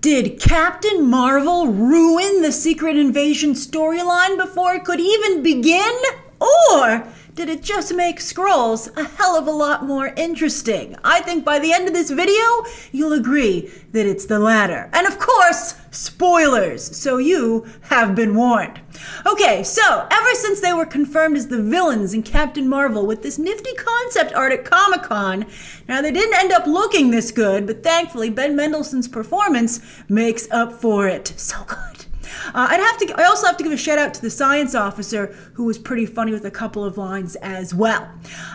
Did Captain Marvel ruin the Secret Invasion storyline before it could even begin? Or did it just make Skrulls a hell of a lot more interesting? I think by the end of this video, you'll agree that it's the latter. And of course, spoilers, so you have been warned. Okay, so ever since they were confirmed as the villains in Captain Marvel with this nifty concept art at Comic-Con, now they didn't end up looking this good, but thankfully Ben Mendelsohn's performance makes up for it. So good. I also have to give a shout out to the science officer, who was pretty funny with a couple of lines as well.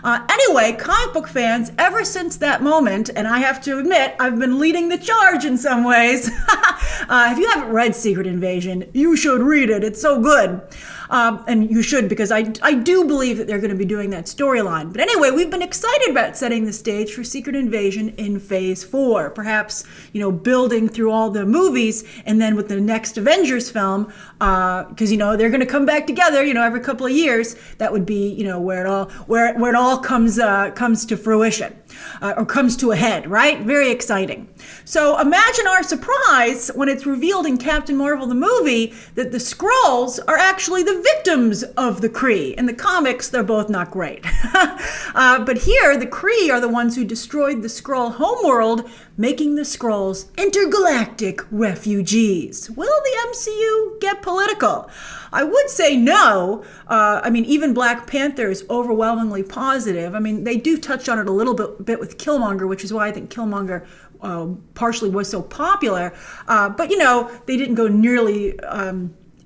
Anyway, comic book fans, ever since that moment, and I have to admit, I've been leading the charge in some ways. If you haven't read Secret Invasion, you should read it. It's so good. And you should, because I do believe that they're going to be doing that storyline. But anyway, we've been excited about setting the stage for Secret Invasion in Phase 4. Perhaps, building through all the movies, and then with the next Avengers film, because, they're going to come back together, every couple of years. That would be, where it all comes to fruition, or comes to a head, right? Very exciting. So imagine our surprise when it's revealed in Captain Marvel the movie that the Skrulls are actually the victims of the Kree. In the comics, they're both not great. But here, the Kree are the ones who destroyed the Skrull homeworld, making the Skrulls intergalactic refugees. Will the MCU get political? I would say no. Even Black Panther is overwhelmingly positive. They do touch on it a little bit with Killmonger, which is why I think Killmonger partially was so popular. But they didn't go nearly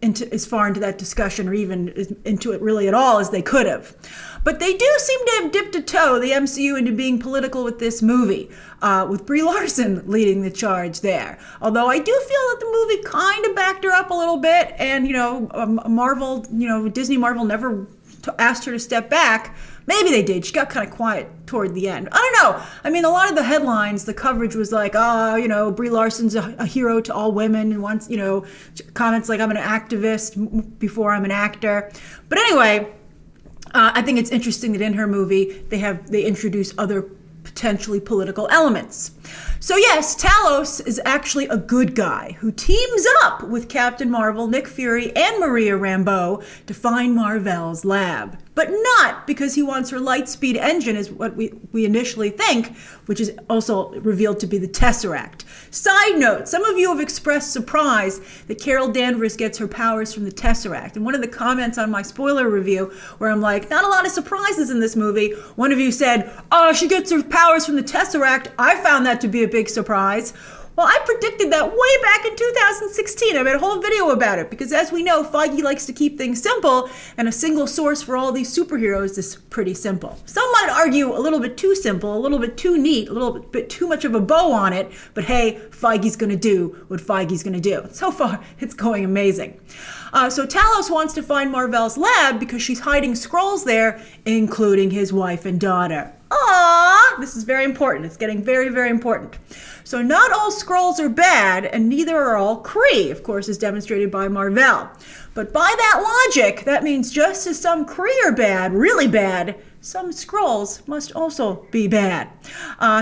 as far into that discussion, or even into it really at all, as they could have. But they do seem to have dipped a toe, the MCU, into being political with this movie, with Brie Larson leading the charge there. Although I do feel that the movie kind of backed her up a little bit, and Disney Marvel never asked her to step back. Maybe they did. She got kind of quiet toward the end. I don't know. A lot of the headlines, the coverage was like, Brie Larson's a hero to all women, and wants, comments like, I'm an activist before I'm an actor. But anyway, I think it's interesting that in her movie, they introduce other potentially political elements. So yes, Talos is actually a good guy who teams up with Captain Marvel, Nick Fury, and Maria Rambeau to find Mar-Vell's lab. But not because he wants her light-speed engine, is what we initially think, which is also revealed to be the Tesseract. Side note, some of you have expressed surprise that Carol Danvers gets her powers from the Tesseract. And one of the comments on my spoiler review, where I'm like, not a lot of surprises in this movie, one of you said, she gets her powers from the Tesseract. I found that to be a big surprise. Well, I predicted that way back in 2016. I made a whole video about it because, as we know, Feige likes to keep things simple, and a single source for all these superheroes is pretty simple. Some might argue a little bit too simple, a little bit too neat, a little bit too much of a bow on it, but hey, Feige's going to do what Feige's going to do. So far, it's going amazing. So Talos wants to find Mar-Vell's lab because she's hiding Skrulls there, including his wife and daughter. This is very important. It's getting very, very important. So not all Skrulls are bad, and neither are all Kree, of course, as demonstrated by Mar-Vell. But by that logic, that means just as some Kree are bad, really bad, some Skrulls must also be bad.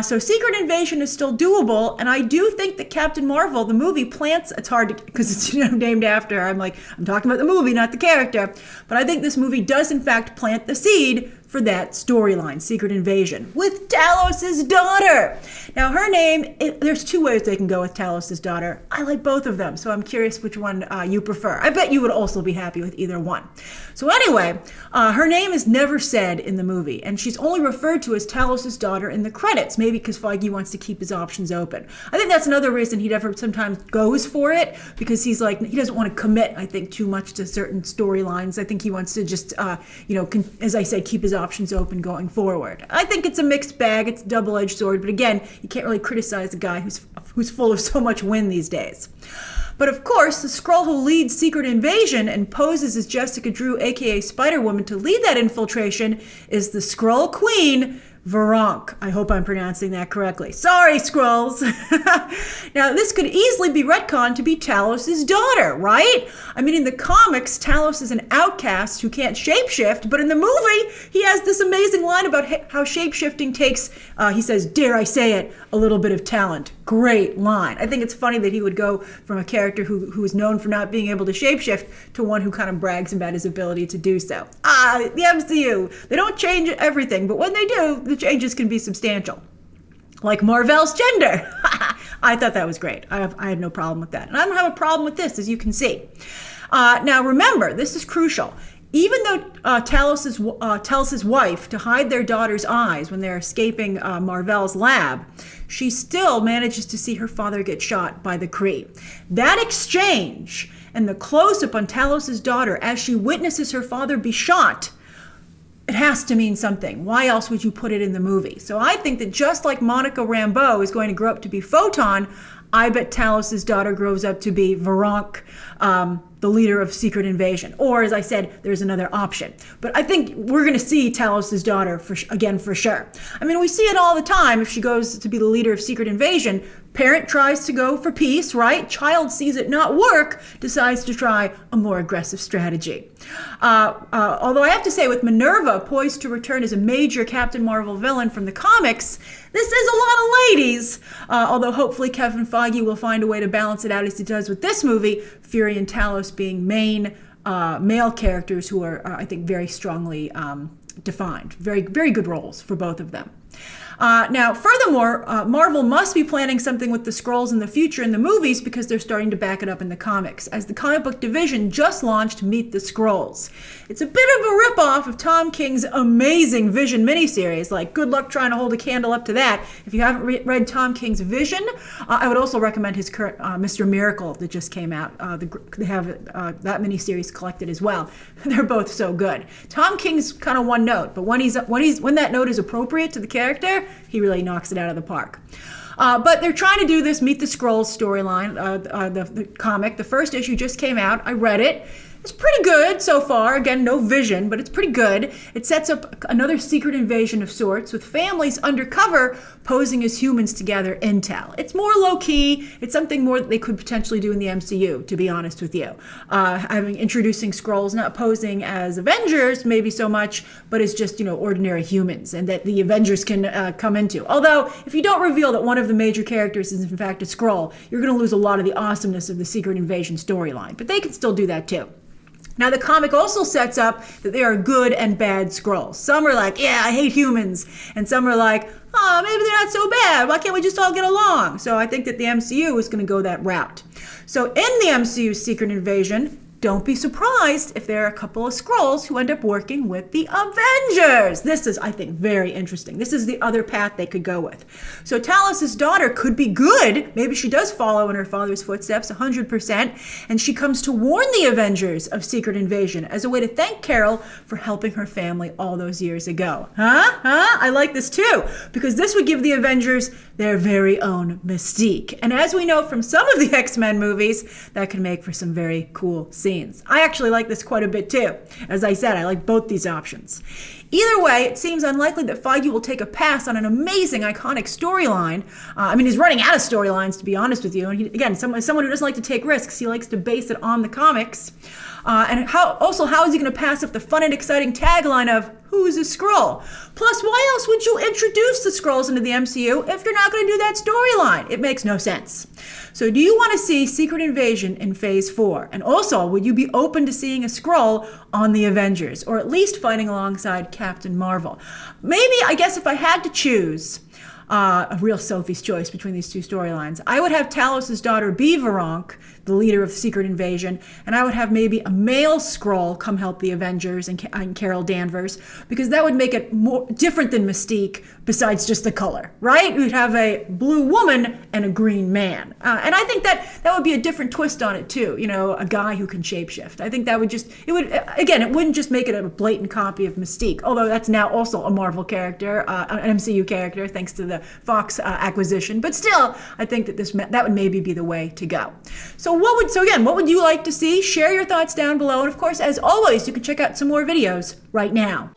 So Secret Invasion is still doable, and I do think that Captain Marvel, the movie, plants, it's hard to, because it's named after, I'm talking about the movie, not the character, but I think this movie does in fact plant the seed for that storyline, Secret Invasion, with Talos' daughter. Now, her name, there's two ways they can go with Talos' daughter. I like both of them, so I'm curious which one you prefer. I bet you would also be happy with either one. So anyway, her name is never said in the movie, and she's only referred to as Talos' daughter in the credits, maybe because Feige wants to keep his options open. I think that's another reason he never sometimes goes for it, because he doesn't want to commit, I think, too much to certain storylines. I think he wants to just, as I said, keep his options open going forward. I think it's a mixed bag. It's a double-edged sword, but again, you can't really criticize a guy who's full of so much win these days. But of course, the Skrull who leads Secret Invasion and poses as Jessica Drew, aka Spider-Woman, to lead that infiltration is the Skrull Queen Veranke. I hope I'm pronouncing that correctly. Sorry, Skrulls. Now, this could easily be retconned to be Talos' daughter, right? In the comics, Talos is an outcast who can't shapeshift, but in the movie, he has this amazing line about how shapeshifting takes, he says, dare I say it, a little bit of talent. great line. I think it's funny that he would go from a character who is known for not being able to shapeshift to one who kind of brags about his ability to do so. The MCU, they don't change everything, but when they do, the changes can be substantial. Like Marvel's gender. I thought that was great. I had no problem with that. And I don't have a problem with this, as you can see. Now remember, this is crucial. Even though Talos tells his wife to hide their daughter's eyes when they're escaping Marvel's lab, she still manages to see her father get shot by the Kree. That exchange and the close-up on Talos' daughter as she witnesses her father be shot, it has to mean something. Why else would you put it in the movie? So I think that just like Monica Rambeau is going to grow up to be Photon, I bet Talos' daughter grows up to be Veranke, the leader of Secret Invasion. Or, as I said, there's another option. But I think we're going to see Talos' daughter again for sure. I mean, we see it all the time. If she goes to be the leader of Secret Invasion, parent tries to go for peace, right? Child sees it not work, decides to try a more aggressive strategy. Although I have to say, with Minerva poised to return as a major Captain Marvel villain from the comics, this is a lot of ladies. Although hopefully Kevin Feige will find a way to balance it out as he does with this movie, Fury and Talos being main male characters who are, I think, very strongly defined. Very, very good roles for both of them. Now, furthermore, Marvel must be planning something with the Skrulls in the future in the movies because they're starting to back it up in the comics, as the comic book division just launched Meet the Skrulls. It's a bit of a ripoff of Tom King's amazing Vision miniseries. Like, good luck trying to hold a candle up to that. If you haven't read Tom King's Vision, I would also recommend his current Mr. Miracle that just came out. They have that miniseries collected as well. They're both so good. Tom King's kind of one note, but when that note is appropriate to the character, he really knocks it out of the park. But they're trying to do this Meet the Skrulls storyline, the comic. The first issue just came out. I read it. It's pretty good so far. Again, no Vision, but it's pretty good. It sets up another secret invasion of sorts with families undercover posing as humans to gather intel. It's more low-key. It's something more that they could potentially do in the MCU, to be honest with you. Introducing Skrulls, not posing as Avengers, maybe so much, but as just, ordinary humans, and that the Avengers can come into. Although, if you don't reveal that one of the major characters is in fact a Skrull, you're going to lose a lot of the awesomeness of the Secret Invasion storyline. But they can still do that too. Now, the comic also sets up that there are good and bad Skrulls. Some are like, yeah, I hate humans. And some are like, oh, maybe they're not so bad. Why can't we just all get along? So I think that the MCU is going to go that route. So in the MCU's Secret Invasion, don't be surprised if there are a couple of Skrulls who end up working with the Avengers. This is, I think, very interesting. This is the other path they could go with. So Talos' daughter could be good. Maybe she does follow in her father's footsteps 100%. And she comes to warn the Avengers of Secret Invasion as a way to thank Carol for helping her family all those years ago. I like this too, because this would give the Avengers their very own mystique. And as we know from some of the X-Men movies, that can make for some very cool scenes. I actually like this quite a bit too. As I said, I like both these options. Either way, it seems unlikely that Feige will take a pass on an amazing, iconic storyline. He's running out of storylines, to be honest with you. And someone who doesn't like to take risks. He likes to base it on the comics. And how is he going to pass up the fun and exciting tagline of, who's a Skrull? Plus, why else would you introduce the Skrulls into the MCU if you're not going to do that storyline? It makes no sense. So do you want to see Secret Invasion in Phase 4? And also, would you be open to seeing a Skrull on the Avengers, or at least fighting alongside Captain Marvel? Maybe, I guess if I had to choose a real Sophie's choice between these two storylines, I would have Talos' daughter be Veranke, the leader of Secret Invasion, and I would have maybe a male Skrull come help the Avengers and Carol Danvers, because that would make it more different than Mystique, besides just the color, right? We'd have a blue woman and a green man. And I think that would be a different twist on it too, a guy who can shapeshift. I think that would it wouldn't just make it a blatant copy of Mystique, although that's now also a Marvel character, an MCU character, thanks to the Fox acquisition. But still, I think that would maybe be the way to go. So what would you like to see? Share your thoughts down below. And of course, as always, you can check out some more videos right now.